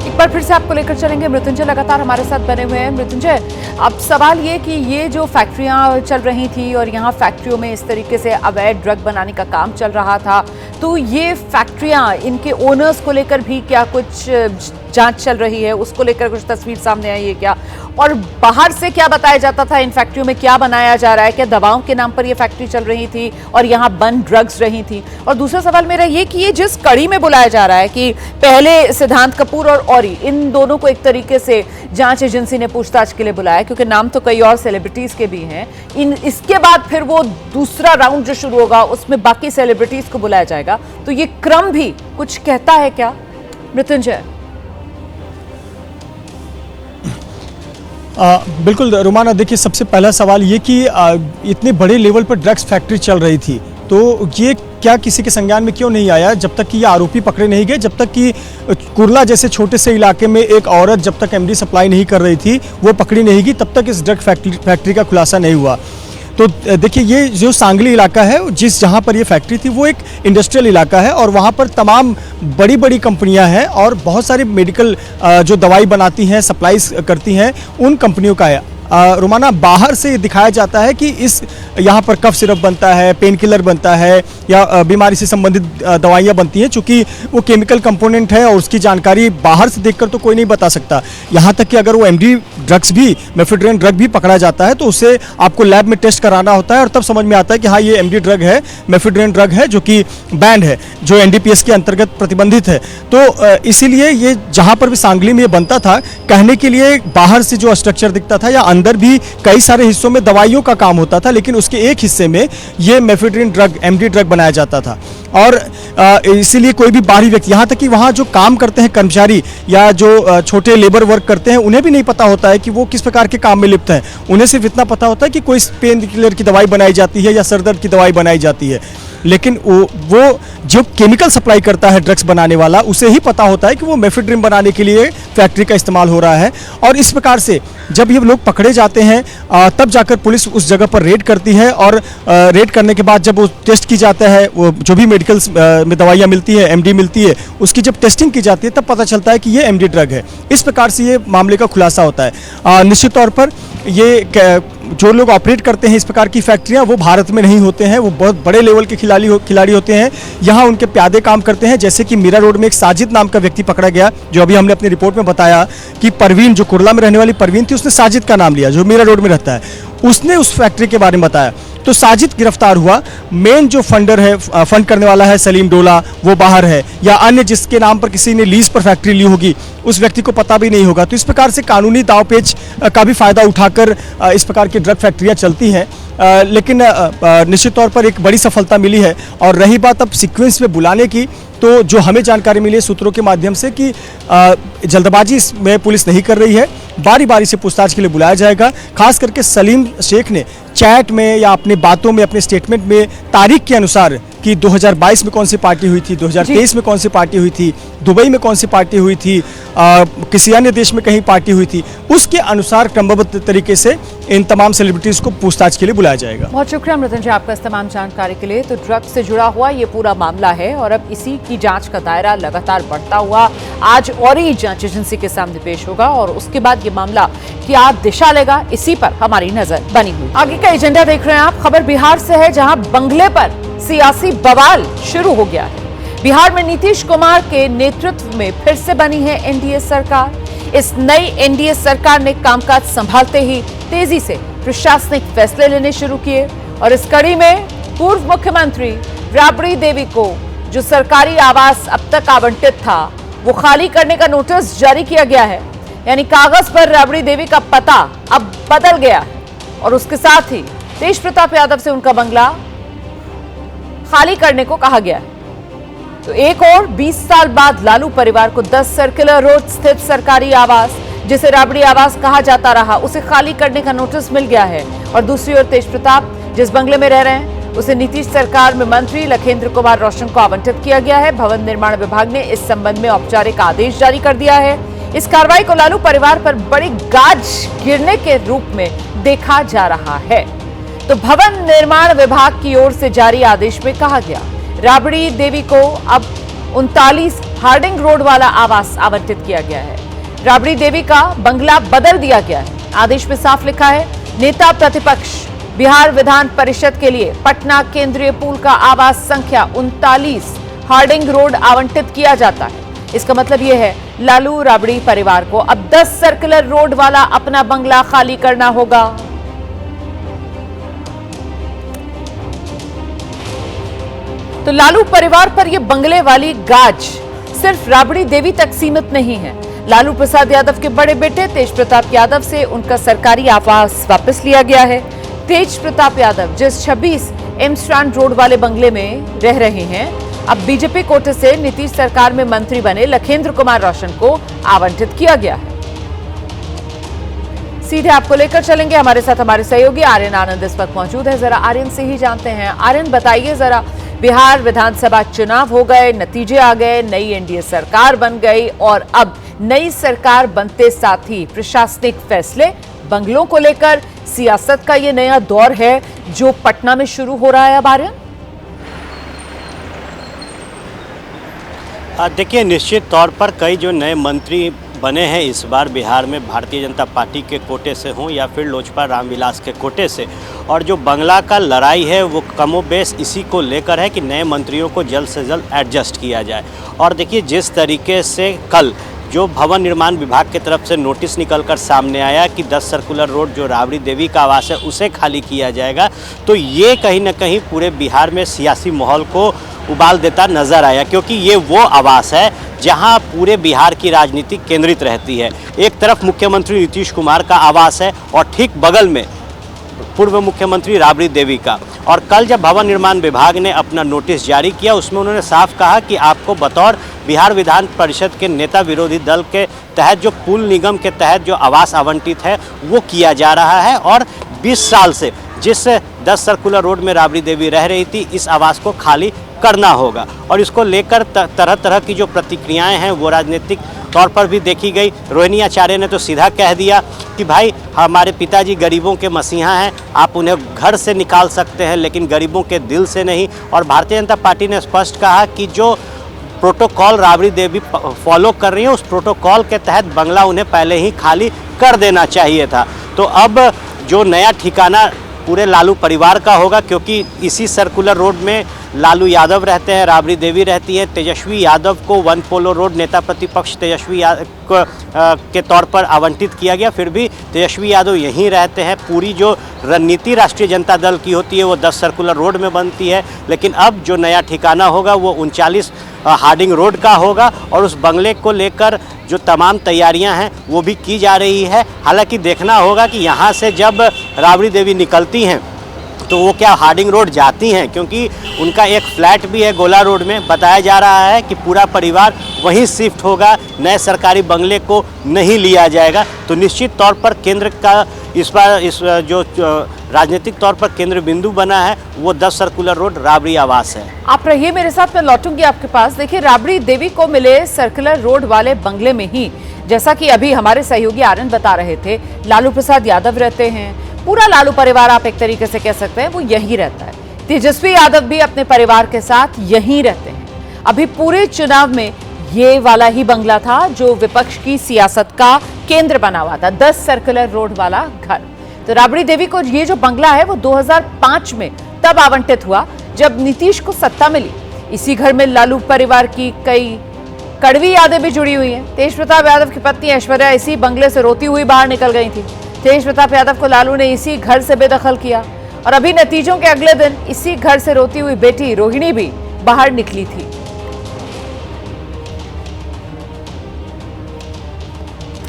एक बार फिर से आपको लेकर चलेंगे, मृत्युंजय लगातार हमारे साथ बने हुए हैं। मृत्युंजय, अब सवाल ये कि ये जो फैक्ट्रियां चल रही थी और यहाँ फैक्ट्रियों में इस तरीके से अवैध ड्रग बनाने का काम चल रहा था, तो ये फैक्ट्रियां, इनके ओनर्स को लेकर भी क्या कुछ जांच चल रही है? उसको लेकर कुछ तस्वीर सामने आई है क्या? और बाहर से क्या बताया जाता था, इन फैक्ट्रियों में क्या बनाया जा रहा है? क्या दवाओं के नाम पर ये फैक्ट्री चल रही थी और यहाँ बंद ड्रग्स रही थी? और दूसरा सवाल मेरा ये कि ये जिस कड़ी में बुलाया जा रहा है कि पहले सिद्धांत कपूर और औरी, इन दोनों को एक तरीके से जांच एजेंसी ने पूछताछ के लिए बुलाया, क्योंकि नाम तो कई और सेलिब्रिटीज के भी हैं। इसके बाद फिर वो दूसरा राउंड जो शुरू होगा उसमें बाकी सेलिब्रिटीज को बुलाया जाएगा, तो ये क्रम भी कुछ कहता है क्या, मृत्युंजय? बिल्कुल रोमाना, देखिए सबसे पहला सवाल ये कि इतने बड़े लेवल पर ड्रग्स फैक्ट्री चल रही थी, तो ये क्या किसी के संज्ञान में क्यों नहीं आया जब तक कि ये आरोपी पकड़े नहीं गए? जब तक कि कुर्ला जैसे छोटे से इलाके में एक औरत जब तक एमडी सप्लाई नहीं कर रही थी, वो पकड़ी नहीं गई, तब तक इस ड्रग फैक्ट्री का खुलासा नहीं हुआ। तो देखिए, ये जो सांगली इलाका है, जहाँ पर ये फैक्ट्री थी, वो एक इंडस्ट्रियल इलाका है और वहाँ पर तमाम बड़ी बड़ी कंपनियां हैं और बहुत सारी मेडिकल जो दवाई बनाती हैं, सप्लाईज करती हैं, उन कंपनियों का है। रोमाना, बाहर से दिखाया जाता है कि यहाँ पर कफ सिरप बनता है, पेन किलर बनता है या बीमारी से संबंधित दवाइयाँ बनती हैं, चूँकि वो केमिकल कंपोनेंट है और उसकी जानकारी बाहर से देखकर तो कोई नहीं बता सकता। यहाँ तक कि अगर वो एमडी ड्रग्स भी, मेफेड्रोन ड्रग भी पकड़ा जाता है तो उसे आपको लैब में टेस्ट कराना होता है और तब समझ में आता है कि हाँ, ये एमडी ड्रग है, मेफेड्रोन ड्रग है, जो कि बैंड है, जो एनडीपीएस के अंतर्गत प्रतिबंधित है। तो इसीलिए ये जहाँ पर भी सांगली में ये बनता था, कहने के लिए बाहर से जो स्ट्रक्चर दिखता था, या अंदर भी कई सारे हिस्सों में दवाइयों का काम होता था, लेकिन उसके एक हिस्से में ये मेफेड्रोन ड्रग, एमडी ड्रग बनाया जाता था। और इसीलिए कोई भी बाहरी व्यक्ति, यहाँ तक कि वहाँ जो काम करते हैं कर्मचारी या जो छोटे लेबर वर्क करते हैं, उन्हें भी नहीं पता होता है कि वो किस प्रकार के काम में लिप्त हैं। उन्हें सिर्फ इतना पता होता है कि कोई पेन किलर की दवाई बनाई जाती है या सर दर्द की दवाई बनाई जाती है, लेकिन वो जो केमिकल सप्लाई करता है ड्रग्स बनाने वाला, उसे ही पता होता है कि वो मेफेड्रोन बनाने के लिए फैक्ट्री का इस्तेमाल हो रहा है। और इस प्रकार से जब ये लोग पकड़े जाते हैं, तब जाकर पुलिस उस जगह पर रेड करती है और रेड करने के बाद जब वो टेस्ट की जाता है, वो जो भी मेडिकल में दवाइयाँ मिलती है, एमडी मिलती है, उसकी जब टेस्टिंग की जाती है तब पता चलता है कि ये एमडी ड्रग है। इस प्रकार से ये मामले का खुलासा होता है। निश्चित तौर पर ये जो लोग ऑपरेट करते हैं इस प्रकार की फैक्ट्रियां, वो भारत में नहीं होते हैं, वो बहुत बड़े लेवल के खिलाड़ी होते हैं। यहाँ उनके प्यादे काम करते हैं, जैसे कि मीरा रोड में एक साजिद नाम का व्यक्ति पकड़ा गया, जो अभी हमने अपनी रिपोर्ट में बताया कि परवीन, जो कुर्ला में रहने वाली परवीन थी, उसने साजिद का नाम लिया, जो मीरा रोड में रहता है, उसने उस फैक्ट्री के बारे में बताया। तो साजिद गिरफ्तार हुआ। मेन जो फंडर है, फंड करने वाला है सलीम डोला, वो बाहर है, या अन्य जिसके नाम पर किसी ने लीज पर फैक्ट्री ली होगी, उस व्यक्ति को पता भी नहीं होगा। तो इस प्रकार से कानूनी दावपेच का भी फायदा उठाकर इस प्रकार की ड्रग फैक्ट्रियां चलती हैं। लेकिन निश्चित तौर पर एक बड़ी सफलता मिली है। और रही बात अब सीक्वेंस में बुलाने की, तो जो हमें जानकारी मिली है सूत्रों के माध्यम से कि जल्दबाजी में पुलिस नहीं कर रही है, बारी बारी से पूछताछ के लिए बुलाया जाएगा। खास करके सलीम शेख ने चैट में या अपने बातों में, अपने स्टेटमेंट में तारीख के अनुसार कि 2022 में कौन सी पार्टी हुई थी, 2023 में कौन सी पार्टी हुई थी, दुबई में कौन सी पार्टी हुई थी, किसी अन्य देश में कहीं पार्टी हुई थी, उसके अनुसार क्रमबद्ध तरीके से इन तमाम सेलिब्रिटीज को पूछताछ के लिए बुलाया जाएगा। बहुत शुक्रिया मृदन जी आपका इस तमाम जानकारी के लिए। तो ड्रग्स से जुड़ा हुआ ये पूरा मामला है और अब इसी की जांच का दायरा लगातार बढ़ता हुआ आज और ही जांच एजेंसी के सामने पेश होगा और उसके बाद ये मामला क्या दिशा लेगा, इसी पर हमारी नजर बनी हुई। आगे का एजेंडा देख रहे हैं आप। खबर बिहार से है, जहां बंगले पर सियासी बवाल शुरू हो गया है। बिहार में नीतीश कुमार के नेतृत्व में फिर से बनी है एनडीए सरकार। इस नई एनडीए सरकार ने कामकाज संभालते ही तेजी से प्रशासनिक फैसले लेने शुरू किए और इस कड़ी में पूर्व मुख्यमंत्री राबड़ी देवी को जो सरकारी आवास अब तक आवंटित था वो खाली करने का नोटिस जारी किया गया है। यानी कागज पर राबड़ी देवी का पता अब बदल गया है और उसके साथ ही तेज प्रताप यादव से उनका बंगला खाली करने को कहा गया है। तो एक और 20 साल बाद लालू परिवार को 10 सर्कुलर रोड स्थित सरकारी आवास, जिसे राबड़ी आवास कहा जाता रहा, उसे खाली करने का नोटिस मिल गया है। और दूसरी ओर तेज प्रताप जिस बंगले में रह रहे हैं उसे नीतीश सरकार में मंत्री लखेंद्र कुमार रोशन को आवंटित किया गया है। भवन निर्माण विभाग ने इस संबंध में औपचारिक आदेश जारी कर दिया है। इस कार्रवाई को लालू परिवार पर बड़ी गाज गिरने के रूप में देखा जा रहा है। तो भवन निर्माण विभाग की ओर से जारी आदेश में कहा गया राबड़ी देवी को अब 39 हार्डिंग रोड वाला आवास आवंटित किया गया है। राबड़ी देवी का बंगला बदल दिया गया है। आदेश में साफ लिखा है, नेता प्रतिपक्ष बिहार विधान परिषद के लिए पटना केंद्रीय पूल का आवास संख्या 39 हार्डिंग रोड आवंटित किया जाता है। इसका मतलब यह है लालू राबड़ी परिवार को अब 10 सर्कुलर रोड वाला अपना बंगला खाली करना होगा। तो लालू परिवार पर यह बंगले वाली गाज सिर्फ राबड़ी देवी तक सीमित नहीं है। लालू प्रसाद यादव के बड़े बेटे तेज प्रताप यादव से उनका सरकारी आवास वापस लिया गया है। तेज प्रताप यादव जिस 26 एमस्ट्रांड रोड वाले बंगले में रह रहे हैं, अब बीजेपी कोटे से नीतीश सरकार में मंत्री बने लखेंद्र कुमार रोशन को आवंटित किया गया है। सीधे आपको लेकर चलेंगे, हमारे साथ हमारे सहयोगी आर्यन आनंद इस वक्त मौजूद है। जरा आर्यन से ही जानते हैं। आर्यन बताइए जरा, बिहार विधानसभा चुनाव हो गए, नतीजे आ गए, नई एनडीए सरकार बन गई और अब नई सरकार बनते साथ ही प्रशासनिक फैसले, बंगलों को लेकर सियासत का ये नया दौर है जो पटना में शुरू हो रहा है। अब आर्यन देखिए, निश्चित तौर पर कई जो नए मंत्री बने हैं इस बार बिहार में भारतीय जनता पार्टी के कोटे से हों या फिर लोजपा रामविलास के कोटे से, और जो बंगला का लड़ाई है वो कमोबेश इसी को लेकर है कि नए मंत्रियों को जल्द से जल्द एडजस्ट किया जाए। और देखिए, जिस तरीके से कल जो भवन निर्माण विभाग की तरफ से नोटिस निकलकर सामने आया कि 10 सर्कुलर रोड जो राबड़ी देवी का आवास है उसे खाली किया जाएगा, तो ये कहीं ना कहीं पूरे बिहार में सियासी माहौल को उबाल देता नजर आया, क्योंकि ये वो आवास है जहां पूरे बिहार की राजनीति केंद्रित रहती है। एक तरफ मुख्यमंत्री नीतीश कुमार का आवास है और ठीक बगल में पूर्व मुख्यमंत्री राबड़ी देवी का। और कल जब भवन निर्माण विभाग ने अपना नोटिस जारी किया उसमें उन्होंने साफ कहा कि आपको बतौर बिहार विधान परिषद के नेता विरोधी दल के तहत जो पुल निगम के तहत जो आवास आवंटित है वो किया जा रहा है, और 20 साल से जिस 10 सर्कुलर रोड में राबड़ी देवी रह रही थी इस आवास को खाली करना होगा। और इसको लेकर तरह तरह की जो प्रतिक्रियाएं हैं वो राजनीतिक तौर पर भी देखी गई। रोहिणी आचार्य ने तो सीधा कह दिया कि भाई हमारे पिताजी गरीबों के मसीहा हैं, आप उन्हें घर से निकाल सकते हैं लेकिन गरीबों के दिल से नहीं। और भारतीय जनता पार्टी ने स्पष्ट कहा कि जो प्रोटोकॉल राबड़ी देवी फॉलो कर रही है उस प्रोटोकॉल के तहत बंगला उन्हें पहले ही खाली कर देना चाहिए था। तो अब जो नया ठिकाना पूरे लालू परिवार का होगा, क्योंकि इसी सर्कुलर रोड में लालू यादव रहते हैं, राबड़ी देवी रहती है। तेजस्वी यादव को वन पोलो रोड नेता प्रतिपक्ष तेजस्वी यादव के तौर पर आवंटित किया गया, फिर भी तेजस्वी यादव यहीं रहते हैं। पूरी जो रणनीति राष्ट्रीय जनता दल की होती है वो 10 सर्कुलर रोड में बनती है, लेकिन अब जो नया ठिकाना होगा वो 39 हार्डिंग रोड का होगा। और उस बंगले को लेकर जो तमाम तैयारियां हैं वो भी की जा रही है। हालांकि देखना होगा कि यहाँ से जब राबड़ी देवी निकलती हैं तो वो क्या हार्डिंग रोड जाती हैं, क्योंकि उनका एक फ्लैट भी है गोला रोड में। बताया जा रहा है कि पूरा परिवार वहीं शिफ्ट होगा, नए सरकारी बंगले को नहीं लिया जाएगा। तो निश्चित तौर पर केंद्र का इस बार जो राजनीतिक तौर पर केंद्र बिंदु बना है वो 10 सर्कुलर रोड राबड़ी आवास है। आप रहिए मेरे साथ, मैं लौटूंगी आपके पास। देखिए, राबड़ी देवी को मिले सर्कुलर रोड वाले बंगले में ही, जैसा कि अभी हमारे सहयोगी आर्यन बता रहे थे, लालू प्रसाद यादव रहते हैं। पूरा लालू परिवार आप एक तरीके से कह सकते हैं वो यही रहता है। तेजस्वी यादव भी अपने परिवार के साथ यहीं रहते हैं। अभी पूरे चुनाव में ये वाला ही बंगला था जो विपक्ष की सियासत का केंद्र बना हुआ था, 10 सर्कुलर रोड वाला घर। तो राबड़ी देवी को ये जो बंगला है वो 2005 में तब आवंटित हुआ जब नीतीश को सत्ता मिली। इसी घर में लालू परिवार की कई कड़वी यादें भी जुड़ी हुई हैं। तेज प्रताप यादव की पत्नी ऐश्वर्या इसी बंगले से रोती हुई बाहर निकल गई थी। तेज प्रताप यादव को लालू ने इसी घर से बेदखल किया और अभी नतीजों के अगले दिन इसी घर से रोती हुई बेटी रोहिणी भी बाहर निकली थी।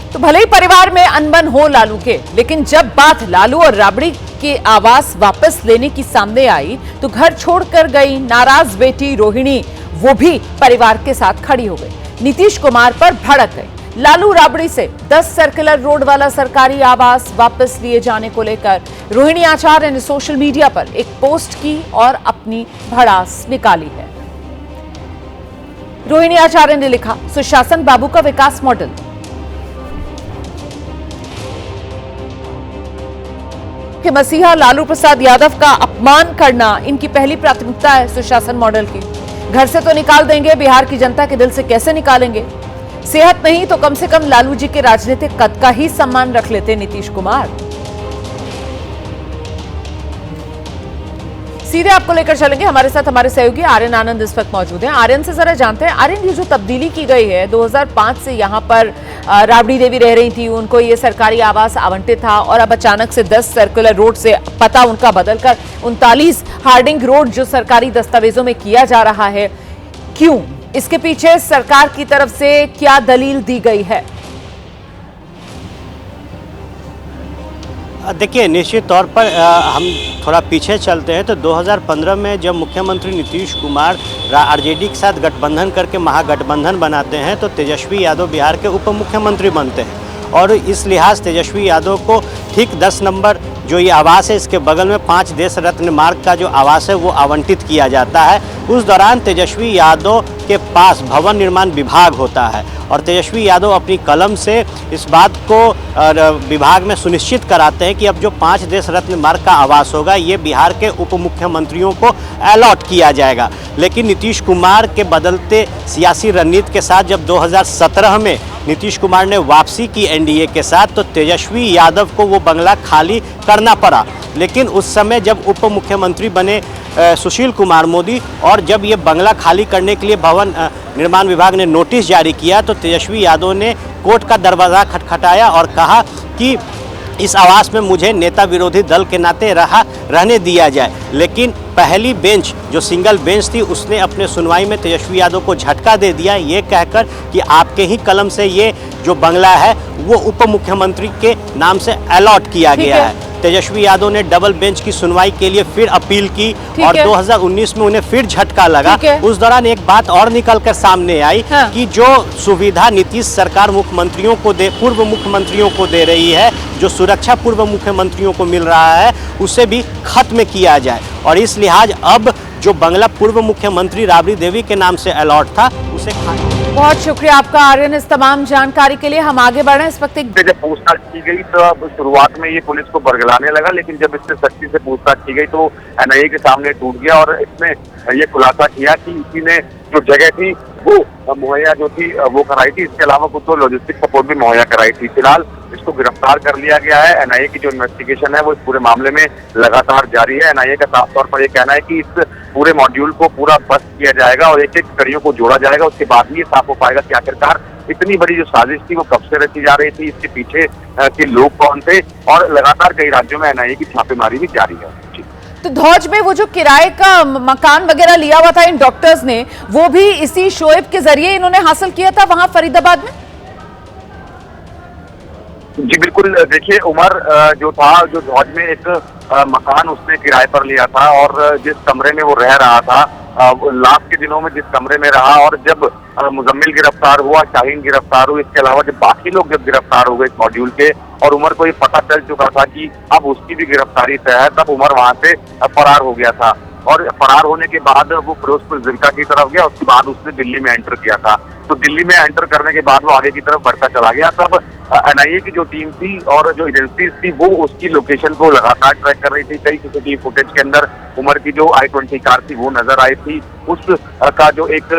तो भले ही परिवार में अनबन हो लालू के, लेकिन जब बात लालू और राबड़ी के आवास वापस लेने की सामने आई तो घर छोड़कर गई नाराज बेटी रोहिणी वो भी परिवार के साथ खड़ी हो गई, नीतीश कुमार पर भड़क गई। लालू राबड़ी से 10 सर्कुलर रोड वाला सरकारी आवास वापस लिए जाने को लेकर रोहिणी आचार्य ने सोशल मीडिया पर एक पोस्ट की और अपनी भड़ास निकाली है। रोहिणी आचार्य ने लिखा, सुशासन बाबू का विकास मॉडल। कि मसीहा लालू प्रसाद यादव का अपमान करना इनकी पहली प्राथमिकता है सुशासन मॉडल की। घर से तो निकाल देंगे, बिहार की जनता के दिल से कैसे निकालेंगे? सेहत नहीं तो कम से कम लालू जी के राजनीतिक कद का ही सम्मान रख लेते नीतीश कुमार। सीधे आपको लेकर चलेंगे, हमारे साथ हमारे सहयोगी आर्यन आनंद इस वक्त मौजूद हैं। आर्यन से जरा जानते हैं, आर्यन ये जो तब्दीली की गई है 2005 से यहाँ पर राबड़ी देवी रह रही थी, उनको ये सरकारी आवास आवंटित था और अब अचानक से 10 सर्कुलर रोड से पता उनका बदलकर 39 हार्डिंग रोड जो सरकारी दस्तावेजों में किया जा रहा है, क्यों? इसके पीछे सरकार की तरफ से क्या दलील दी गई है? देखिए, निश्चित तौर पर हम थोड़ा पीछे चलते हैं तो 2015 में जब मुख्यमंत्री नीतीश कुमार आरजेडी के साथ गठबंधन करके महागठबंधन बनाते हैं तो तेजस्वी यादव बिहार के उप मुख्यमंत्री बनते हैं और इस लिहाज तेजस्वी यादव को ठीक 10 नंबर जो ये आवास है इसके बगल में 5 देश रत्न मार्ग का जो आवास है वो आवंटित किया जाता है। उस दौरान तेजस्वी यादव के पास भवन निर्माण विभाग होता है और तेजस्वी यादव अपनी कलम से इस बात को विभाग में सुनिश्चित कराते हैं कि अब जो 5 देश रत्न मार्ग का आवास होगा ये बिहार के उप मुख्यमंत्रियों को अलॉट किया जाएगा। लेकिन नीतीश कुमार के बदलते सियासी रणनीति के साथ जब 2017 में नीतीश कुमार ने वापसी की एनडीए के साथ तो तेजस्वी यादव को वो बंगला खाली करना पड़ा। लेकिन उस समय जब उप मुख्यमंत्री बने सुशील कुमार मोदी और जब ये बंगला खाली करने के लिए भवन निर्माण विभाग ने नोटिस जारी किया तो तेजस्वी यादव ने कोर्ट का दरवाज़ा खटखटाया और कहा कि इस आवास में मुझे नेता विरोधी दल के नाते रहने दिया जाए। लेकिन पहली बेंच जो सिंगल बेंच थी उसने अपने सुनवाई में तेजस्वी यादव को झटका दे दिया, ये कहकर कि आपके ही कलम से ये जो बंगला है वो उप मुख्यमंत्री के नाम से अलॉट किया गया है। तेजस्वी यादव ने डबल बेंच की सुनवाई के लिए फिर अपील की और 2019 में उन्हें फिर झटका लगा। उस दौरान एक बात और निकल कर सामने आई कि जो सुविधा नीतीश सरकार मुख्यमंत्रियों को पूर्व मुख्यमंत्रियों को दे रही है, जो सुरक्षा पूर्व मुख्यमंत्रियों को मिल रहा है, उसे भी खत्म किया जाए और इस लिहाज अब जो बंगला पूर्व मुख्यमंत्री राबड़ी देवी के नाम से अलॉट था उसे बहुत शुक्रिया आपका आर्यन इस तमाम जानकारी के लिए। हम आगे बढ़े। इस वक्त जब पूछताछ की गई तो अब शुरुआत में ये पुलिस को बरगलाने लगा, लेकिन जब इससे सख्ती से पूछताछ की गई तो एनआईए के सामने टूट गया और इसने ये खुलासा किया कि इसी ने जो जगह थी वो मुहैया जो थी वो कराई थी, इसके अलावा कुछ तो लॉजिस्टिक सपोर्ट भी मुहैया कराई थी। फिलहाल इसको गिरफ्तार कर लिया गया है। एनआईए की जो इन्वेस्टिगेशन है वो इस पूरे मामले में लगातार जारी है। एनआईए का साफ तौर पर यह कहना है कि इस पूरे मॉड्यूल को पूरा बस्ट किया जाएगा और एक एक कड़ियों को जोड़ा जाएगा, उसके बाद ही ये साफ हो पाएगा कि आखिरकार इतनी बड़ी जो साजिश थी वो कब से रची जा रही थी, इसके पीछे के लोग कौन थे और लगातार कई राज्यों में एनआईए की छापेमारी भी जारी है। तो धौज में वो जो किराए का मकान वगैरह लिया हुआ था इन डॉक्टर्स ने, वो भी इसी शोएब के जरिए इन्होंने हासिल किया था वहां फरीदाबाद में। जी बिल्कुल, देखिए उमर जो था, जो धौज में एक मकान उसने किराए पर लिया था और जिस कमरे में वो रह रहा था, लास्ट के दिनों में जिस कमरे में रहा, और जब मुजम्मिल गिरफ्तार हुआ, शाहीन गिरफ्तार हुआ, इसके अलावा जब बाकी लोग जब गिरफ्तार हो गए इस मॉड्यूल के, और उमर को ये पता चल चुका था कि अब उसकी भी गिरफ्तारी तय है, तब उमर वहां से फरार हो गया था। और फरार होने के बाद वो फिरोजपुर जिरका की तरफ गया, उसके बाद उसने दिल्ली में एंटर किया था। तो दिल्ली में एंटर करने के बाद वो आगे की तरफ बढ़ता चला गया। तब एनआईए की जो टीम थी और जो एजेंसीज थी वो उसकी लोकेशन को लगातार ट्रैक कर रही थी। कई सीसीटीवी फुटेज के अंदर उमर की जो i20 कार थी वो नजर आई थी। उस का जो एक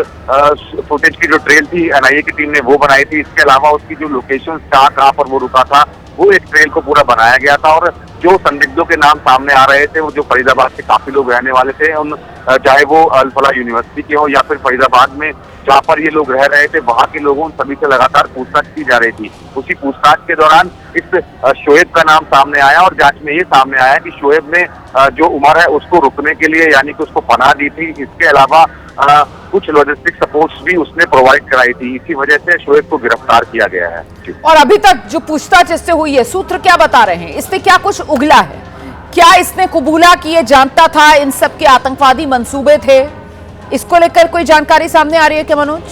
फुटेज की जो ट्रेल थी एनआईए की टीम ने वो बनाई थी। इसके अलावा उसकी जो लोकेशन कहाँ पर वो रुका था वो एक ट्रेल को पूरा बनाया गया था। और जो संदिग्धों के नाम सामने आ रहे थे वो जो फरीदाबाद के काफी लोग रहने वाले थे, उन चाहे वो अल फलाह यूनिवर्सिटी के हो या फिर फरीदाबाद में जहाँ पर ये लोग रह रहे थे वहाँ के लोगों उन सभी से लगातार पूछताछ की जा रही थी। उसी पूछताछ के दौरान इस शोएब का नाम सामने आया और जांच में ये सामने आया कि शोएब ने जो उमर है उसको रुकने के लिए यानी कि उसको पनाह दी थी। इसके अलावा कुछ लॉजिस्टिक सपोर्ट्स भी उसने प्रोवाइड कराई थी। इसी वजह से शोएब को गिरफ्तार किया गया है। और अभी तक जो पूछताछ इससे हुई है, सूत्र क्या बता रहे हैं? इससे क्या कुछ उगला है? क्या इसने कबूला कि ये जानता था इन सब के आतंकवादी मंसूबे थे? इसको लेकर कोई जानकारी सामने आ रही है क्या मनोज?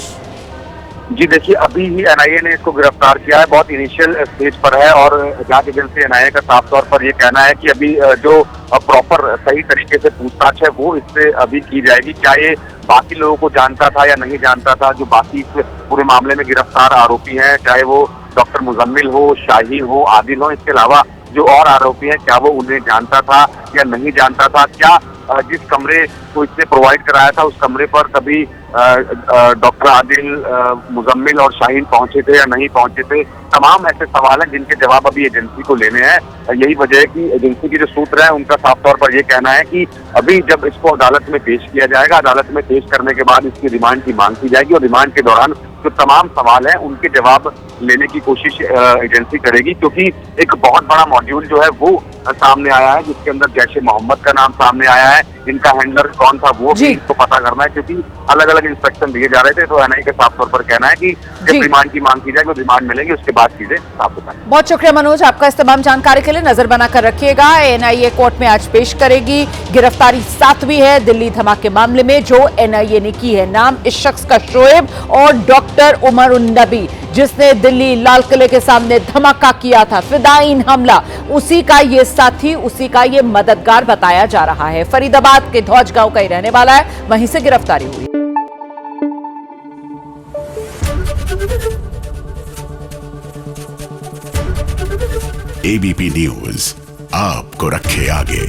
जी देखिए, अभी ही एनआईए ने इसको गिरफ्तार किया है, बहुत इनिशियल स्टेज पर है और जांच एजेंसी एनआईए का साफ तौर पर ये कहना है कि अभी जो प्रॉपर सही तरीके से पूछताछ है वो इससे अभी की जाएगी। क्या ये बाकी लोगों को जानता था या नहीं जानता था? जो बाकी इस पूरे मामले में गिरफ्तार आरोपी हैं, चाहे वो डॉक्टर मुजम्मिल हो, शाहीन हो, आदिल हो, इसके अलावा जो और आरोपी हैं, क्या वो उन्हें जानता था या नहीं जानता था? क्या जिस कमरे को इसने प्रोवाइड कराया था उस कमरे पर कभी डॉक्टर आदिल, मुजम्मिल और शाहीन पहुंचे थे या नहीं पहुंचे थे? तमाम ऐसे सवाल हैं जिनके जवाब अभी एजेंसी को लेने हैं। यही वजह है कि एजेंसी के जो सूत्र हैं उनका साफ तौर पर यह कहना है कि अभी जब इसको अदालत में पेश किया जाएगा, अदालत में पेश करने के बाद इसकी रिमांड की मांग की जाएगी और रिमांड के दौरान जो तमाम सवाल हैं उनके जवाब लेने की कोशिश एजेंसी करेगी। क्योंकि एक बहुत बड़ा मॉड्यूल जो है वो सामने आया है जिसके अंदर जैश ए मोहम्मद का नाम सामने आया है। इनका हैंडलर कौन था वो भी इसको पता करना है, क्योंकि अलग अलग इंस्ट्रक्शन दिए जा रहे थे। तो एनआईए के साफ तौर पर कहना है कि जब रिमांड की मांग की जाएगी तो रिमांड मिलेंगे, उसके बाद चीजें साफ हो जाएंगी। बहुत शुक्रिया मनोज, आपका इस तमाम जानकारी के लिए। नजर बनाकर रखिएगा, एनआईए कोर्ट में आज पेश करेगी। गिरफ्तारी 7वीं है दिल्ली धमाके मामले में जो एनआईए ने की है। नाम इस शख्स का शोएब और डॉक्टर उमर उन नबी, जिसने दिल्ली लाल किले के सामने धमाका किया था, फिदायीन हमला, उसी का ये साथी, उसी का ये मददगार बताया जा रहा है। फरीदाबाद के धौज गांव का ही रहने वाला है, वहीं से गिरफ्तारी हुई। एबीपी न्यूज आपको रखे आगे।